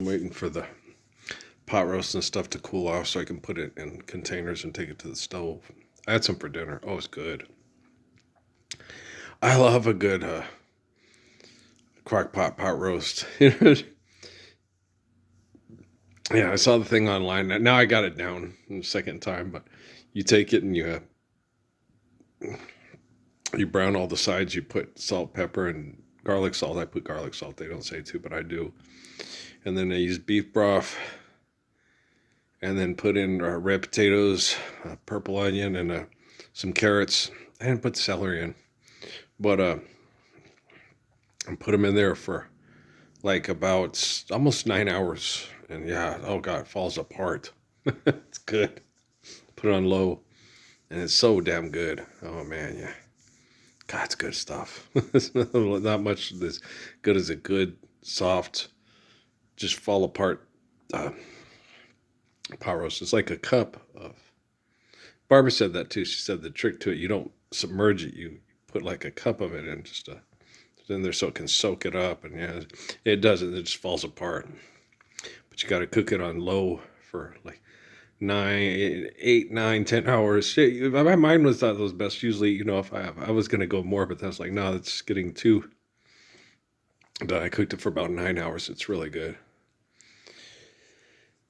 I'm waiting for the pot roast and stuff to cool off so I can put it in containers and take it to the stove. I had some for dinner. Oh, it's good. I love a good crock pot roast. Yeah, I saw the thing online. Now I got it down the second time, but you take it and you brown all the sides. You put salt, pepper, and garlic salt. I put garlic salt. They don't say to, but I do. And then I use beef broth, and then put in red potatoes, purple onion, and some carrots. I didn't put celery in, but and put them in there for like about almost 9 hours. And yeah, oh god, it falls apart. It's good. Put it on low, and it's so damn good. Oh man, yeah. God, it's good stuff. It's not much as good as a good, soft, just fall apart uh, pot roast. It's like a cup of. Barbara said that too. She said the trick to it, you don't submerge it. You put like a cup of it in just in there so it can soak it up. And yeah, it doesn't. It just falls apart. But you got to cook it on low for like 10 hours. My mind was thought it was best. Usually, if I was gonna go more, but that's like no, that's getting too. I cooked it for about 9 hours. It's really good.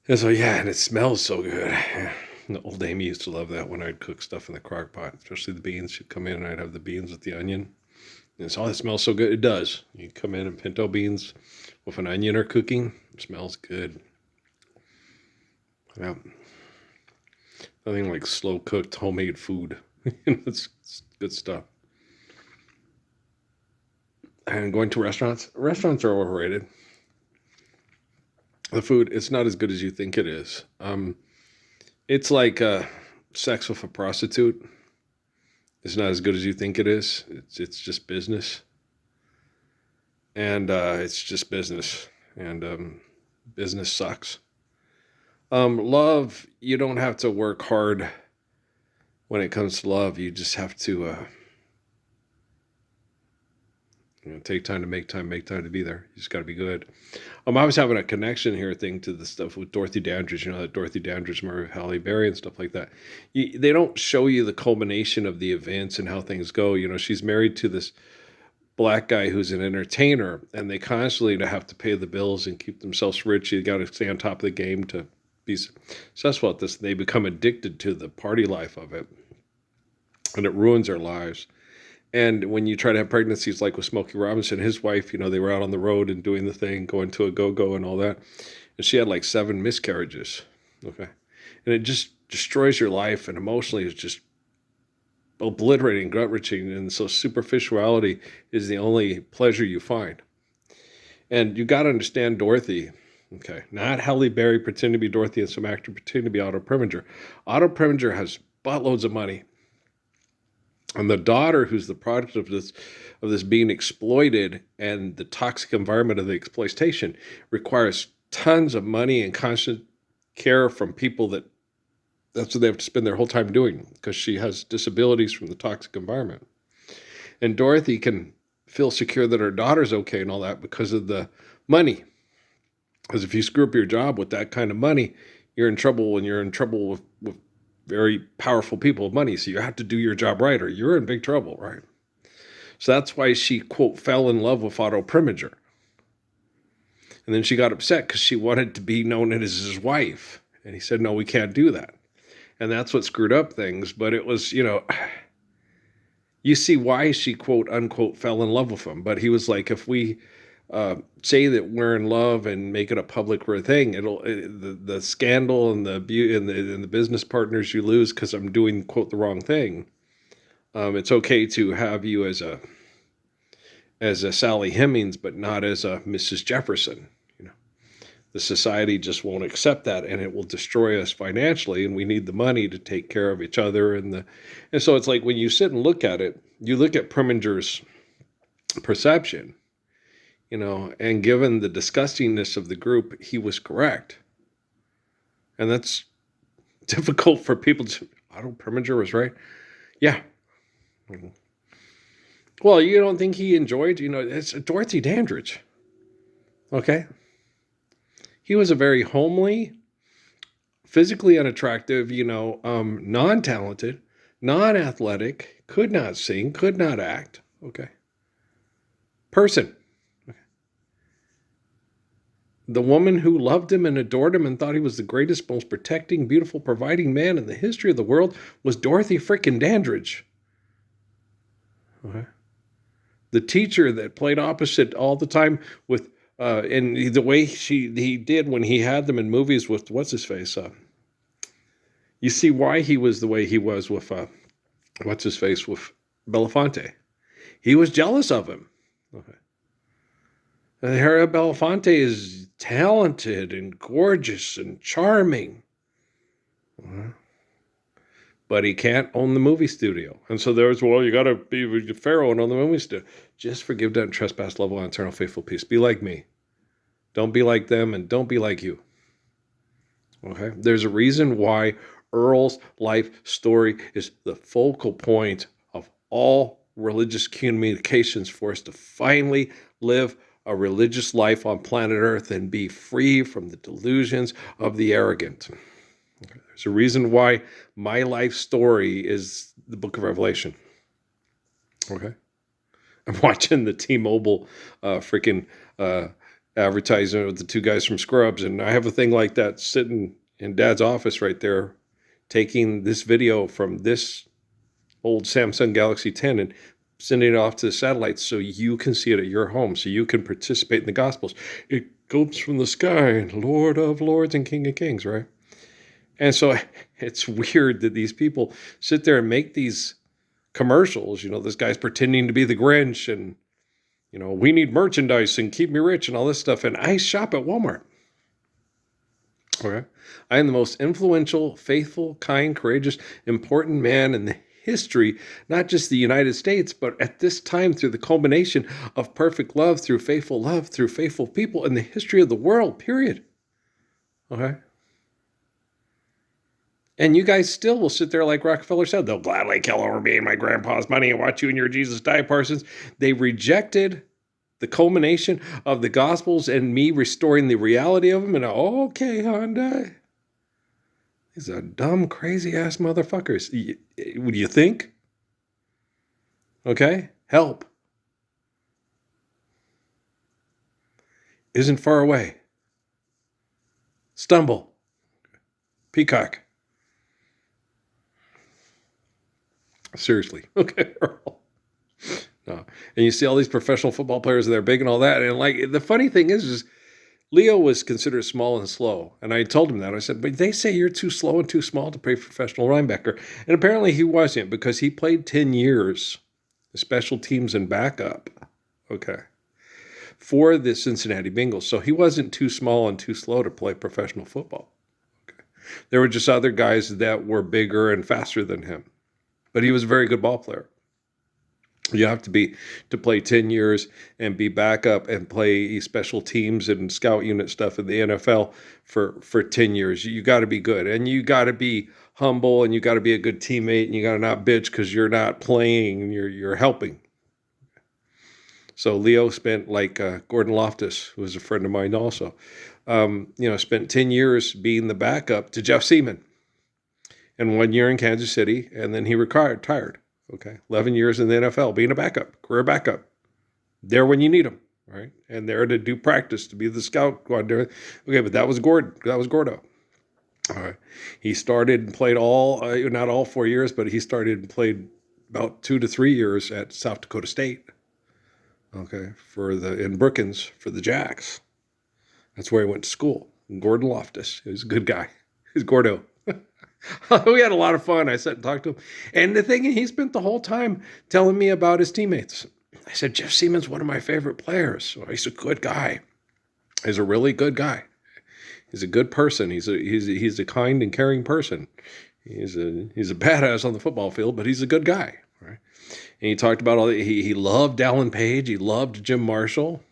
And so yeah, and it smells so good. The old Amy used to love that when I'd cook stuff in the crock pot, especially the beans. She'd come in and I'd have the beans with the onion. And it's, oh, it smells so good. It does. You come in and pinto beans with an onion are cooking. It smells good. Yeah. Nothing like slow cooked homemade food. It's good stuff. And going to restaurants are overrated. The food, it's not as good as you think it is. It's like sex with a prostitute. It's not as good as you think it is. It's just business, and it's just business, and business sucks. Love, you don't have to work hard when it comes to love. You just have to take time to make time to be there. You just got to be good. I was having a connection here thing to the stuff with Dorothy Dandridge. That Dorothy Dandridge married Halle Berry and stuff like that. They don't show you the culmination of the events and how things go. She's married to this black guy who's an entertainer, and they constantly have to pay the bills and keep themselves rich. You got to stay on top of the game to be successful at this. They become addicted to the party life of it, and it ruins their lives. And when you try to have pregnancies, like with Smokey Robinson, his wife, they were out on the road and doing the thing, going to a go-go and all that. And she had like 7 miscarriages. Okay. And it just destroys your life, and emotionally it's just obliterating, gut-wrenching. And so superficiality is the only pleasure you find. And you got to understand Dorothy. Okay. Not Halle Berry pretending to be Dorothy and some actor pretending to be Otto Preminger. Otto Preminger has buttloads of money. And the daughter, who's the product of this being exploited and the toxic environment of the exploitation, requires tons of money and constant care from people that's what they have to spend their whole time doing, because she has disabilities from the toxic environment. And Dorothy can feel secure that her daughter's okay and all that because of the money. Because if you screw up your job with that kind of money, you're in trouble, and you're in trouble with very powerful people with money. So you have to do your job right, or you're in big trouble, right? So that's why she, quote, fell in love with Otto Preminger. And then she got upset because she wanted to be known as his wife. And he said, no, we can't do that. And that's what screwed up things. But it was, you see why she, quote, unquote, fell in love with him. But he was like, if we say that we're in love and make it a public thing, the scandal and the beauty and the business partners you lose because I'm doing, quote, the wrong thing. It's okay to have you as a Sally Hemings, but not as a Mrs. Jefferson. The society just won't accept that, and it will destroy us financially. And we need the money to take care of each other. And so it's like when you sit and look at it, you look at Preminger's perception. And given the disgustingness of the group, he was correct. And that's difficult for people to. Otto Preminger was right. Yeah. Well, you don't think he enjoyed, it's Dorothy Dandridge. Okay. He was a very homely, physically unattractive, non-talented, non-athletic, could not sing, could not act, okay, person. The woman who loved him and adored him and thought he was the greatest, most protecting, beautiful, providing man in the history of the world was Dorothy frickin' Dandridge. Okay. The teacher that played opposite all the time with, and the way he did when he had them in movies with, what's his face? You see why he was the way he was with, what's his face, with Belafonte. He was jealous of him. Okay. Harry Belafonte is talented and gorgeous and charming. But he can't own the movie studio. And so there's, well, you got to be Pharaoh and own the movie studio. Just forgive, debt, and trespass, love, and eternal faithful peace. Be like me. Don't be like them, and don't be like you. Okay? There's a reason why Earl's life story is the focal point of all religious communications for us to finally live a religious life on planet Earth and be free from the delusions of the arrogant. Okay. There's a reason why my life story is the book of Revelation. Okay. I'm watching the T-Mobile freaking advertisement with the two guys from Scrubs, and I have a thing like that sitting in Dad's office right there, taking this video from this old Samsung Galaxy 10 and sending it off to the satellites so you can see it at your home, so you can participate in the Gospels. It comes from the sky, Lord of Lords and King of Kings, right? And so it's weird that these people sit there and make these commercials. This guy's pretending to be the Grinch and, we need merchandise and keep me rich and all this stuff. And I shop at Walmart. Okay. I am the most influential, faithful, kind, courageous, important man in the history, not just the United States, but at this time through the culmination of perfect love, through faithful people in the history of the world, period. Okay. And you guys still will sit there like Rockefeller said, they'll gladly kill over me and my grandpa's money and watch you and your Jesus die, Parsons. They rejected the culmination of the Gospels and me restoring the reality of them. And okay, Hyundai. These are dumb, crazy-ass motherfuckers. What do you think? Okay? Help. Isn't far away. Stumble. Peacock. Seriously. Okay, Earl. No. And you see all these professional football players, they're big and all that. And like, the funny thing is Leo was considered small and slow. And I told him that. I said, but they say you're too slow and too small to play professional linebacker. And apparently he wasn't, because he played 10 years, special teams and backup. Okay. For the Cincinnati Bengals. So he wasn't too small and too slow to play professional football. Okay. There were just other guys that were bigger and faster than him. But he was a very good ball player. You have to play 10 years and be backup and play special teams and scout unit stuff in the NFL for 10 years. You got to be good, and you got to be humble, and you got to be a good teammate, and you got to not bitch because you're not playing, you're helping. So Leo spent, like Gordon Loftus, who was a friend of mine also, spent 10 years being the backup to Jeff Seaman, and 1 year in Kansas City, and then he retired. Okay, 11 years in the NFL, being a backup, career backup. There when you need them, right? And there to do practice, to be the scout. Okay, but that was Gordon. That was Gordo. All right. He started and played not all 4 years, but he started and played about 2 to 3 years at South Dakota State. Okay, in Brookings for the Jacks. That's where he went to school. Gordon Loftus. He was a good guy. He's Gordo. We had a lot of fun. I sat and talked to him. And the thing, he spent the whole time telling me about his teammates. I said, Jeff Seaman's one of my favorite players. Well, he's a good guy. He's a really good guy. He's a good person. He's a kind and caring person. He's a badass on the football field, but he's a good guy. Right? And he talked about he loved Alan Page. He loved Jim Marshall.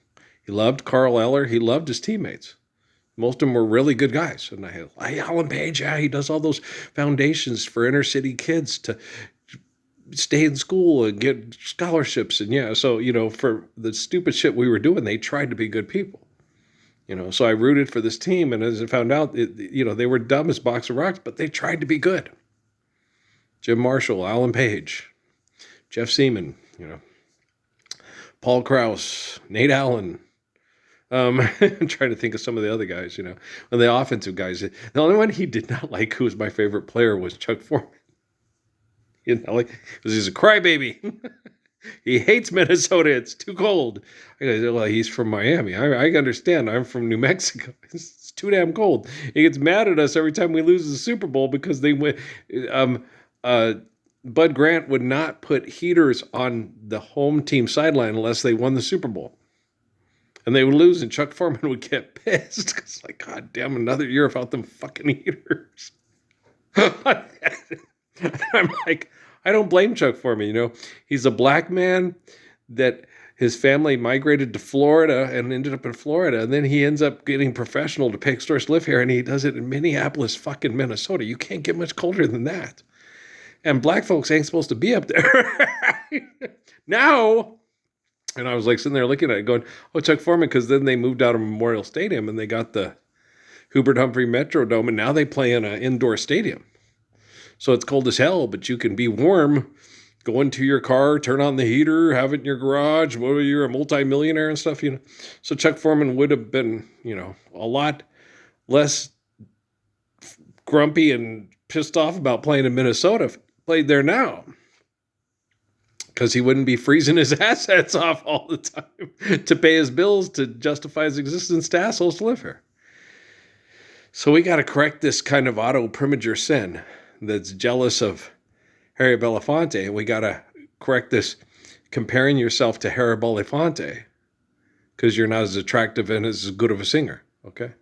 He loved Carl Eller. He loved his teammates. Most of them were really good guys. And I had, Alan Page, he does all those foundations for inner city kids to stay in school and get scholarships. And so, for the stupid shit we were doing, they tried to be good people. So I rooted for this team, and as I found out, they were dumb as box of rocks, but they tried to be good. Jim Marshall, Alan Page, Jeff Seaman, Paul Krause, Nate Allen. I'm trying to think of some of the other guys, and the offensive guys. The only one he did not like, who was my favorite player, was Chuck Foreman. Because he's a crybaby. He hates Minnesota. It's too cold. I go, well, he's from Miami. I understand. I'm from New Mexico. It's too damn cold. He gets mad at us every time we lose the Super Bowl because they win. Bud Grant would not put heaters on the home team sideline unless they won the Super Bowl. And they would lose, and Chuck Foreman would get pissed. Because, God damn, another year without them fucking heaters. I'm like, I don't blame Chuck Foreman. He's a black man that his family migrated to Florida and ended up in Florida. And then he ends up getting professional to pay extortionate live here. And he does it in Minneapolis, fucking Minnesota. You can't get much colder than that. And black folks ain't supposed to be up there. Now, and I was like sitting there looking at it going, oh, Chuck Foreman, because then they moved out of Memorial Stadium and they got the Hubert Humphrey Metrodome, and now they play in an indoor stadium. So it's cold as hell, but you can be warm, go into your car, turn on the heater, have it in your garage, whether you're a multimillionaire and stuff, So Chuck Foreman would have been, a lot less grumpy and pissed off about playing in Minnesota if he played there now. Because he wouldn't be freezing his assets off all the time to pay his bills to justify his existence to assholes to live here. So we got to correct this kind of auto-primager sin that's jealous of Harry Belafonte. And we got to correct this comparing yourself to Harry Belafonte because you're not as attractive and as good of a singer, okay?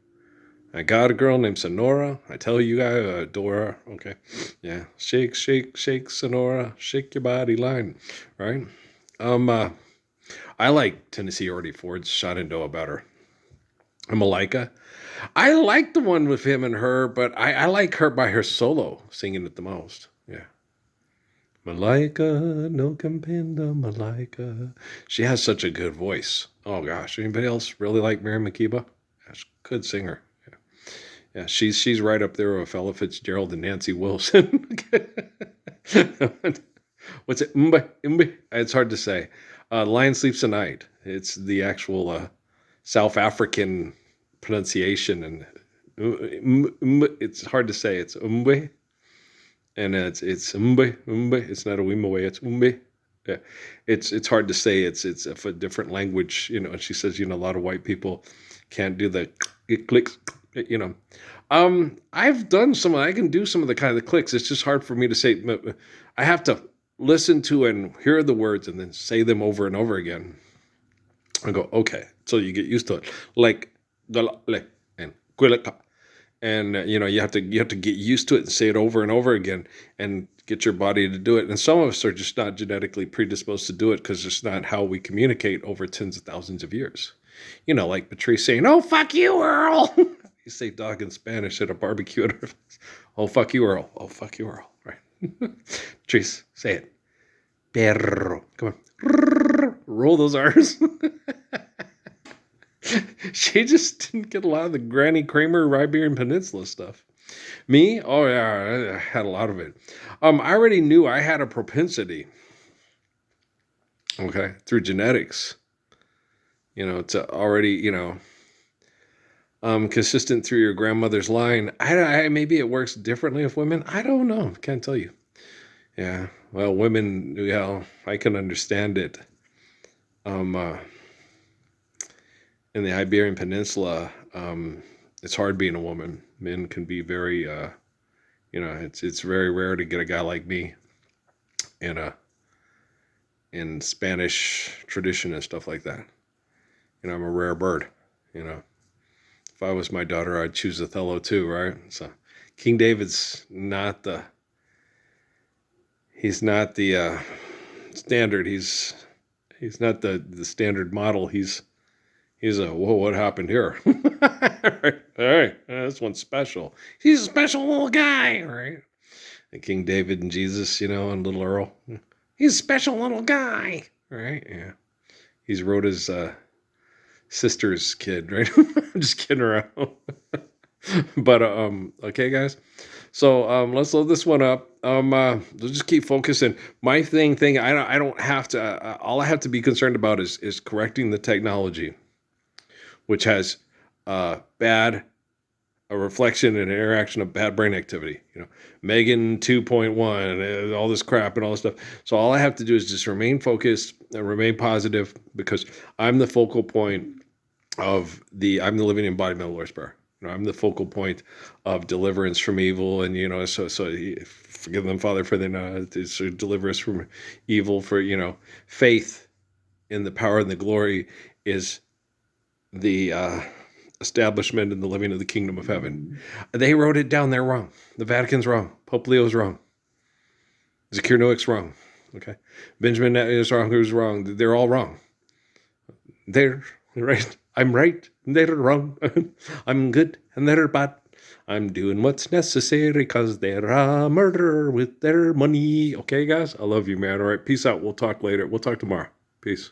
I got a girl named Sonora. I tell you, I adore her. Okay. Yeah. Shake, shake, shake, Sonora. Shake your body line. Right? I like Tennessee Ernie Ford's Shenandoah better. And Malika. I like the one with him and her, but I like her by her solo singing it the most. Yeah. Malika, no compenda, Malika. She has such a good voice. Oh, gosh. Anybody else really like Mary McKeeba? She's a good singer. Yeah, she's right up there with Ella Fitzgerald and Nancy Wilson. What's it? It's hard to say. Lion Sleeps Tonight. It's the actual South African pronunciation, and it's hard to say. It's and it's It's not a Wimaway. It's Yeah, it's hard to say. It's a different language, And she says, a lot of white people can't do the clicks. I've done I can do some of the kind of the clicks. It's just hard for me to say. I have to listen to and hear the words and then say them over and over again. I go, okay. So you get used to it. Like, and quilika. And, you have to get used to it and say it over and over again and get your body to do it. And some of us are just not genetically predisposed to do it because it's not how we communicate over tens of thousands of years. Like Patrice saying, oh, fuck you, Earl. You say dog in Spanish at a barbecue. Oh, fuck you, Earl. Oh, fuck you, Earl. Right. Patrice, say it. Perro. Come on. Roll those R's. She just didn't get a lot of the Granny Kramer Iberian Peninsula stuff. Me? Oh, yeah, I had a lot of it. I already knew I had a propensity, okay, through genetics, to already, consistent through your grandmother's line. I maybe it works differently with women. I don't know. Can't tell you. Yeah. Well, women, I can understand it. In the Iberian Peninsula, it's hard being a woman. Men can be very, it's very rare to get a guy like me in Spanish tradition and stuff like that. I'm a rare bird. If I was my daughter, I'd choose Othello too, right? So King David's not the standard. He's not the standard model. He's a, whoa, what happened here? All right, this one's special. He's a special little guy, right? And King David and Jesus, and little Earl. He's a special little guy, right? Yeah. He's wrote his sister's kid, right? I'm just kidding around. But okay, guys. So let's load this one up. Let's just keep focusing. My thing. I don't have to. All I have to be concerned about is correcting the technology, which has bad a reflection and interaction of bad brain activity. Megan 2.1, all this crap and all this stuff. So all I have to do is just remain focused and remain positive, because I'm the focal point of I'm the living embodiment of the Lord's Prayer. I'm the focal point of deliverance from evil, and so forgive them, Father, for to deliver us from evil. For faith in the power and the glory is the establishment and the living of the kingdom of heaven. They wrote it down. They're wrong. The Vatican's wrong. Pope Leo's wrong. Zakir Noak's wrong. Okay, Benjamin Netanyahu's wrong. Who's wrong? They're all wrong. They're right. I'm right. They're wrong. I'm good and they're bad. I'm doing what's necessary because they're a murderer with their money. Okay, guys? I love you, man. All right. Peace out. We'll talk later. We'll talk tomorrow. Peace.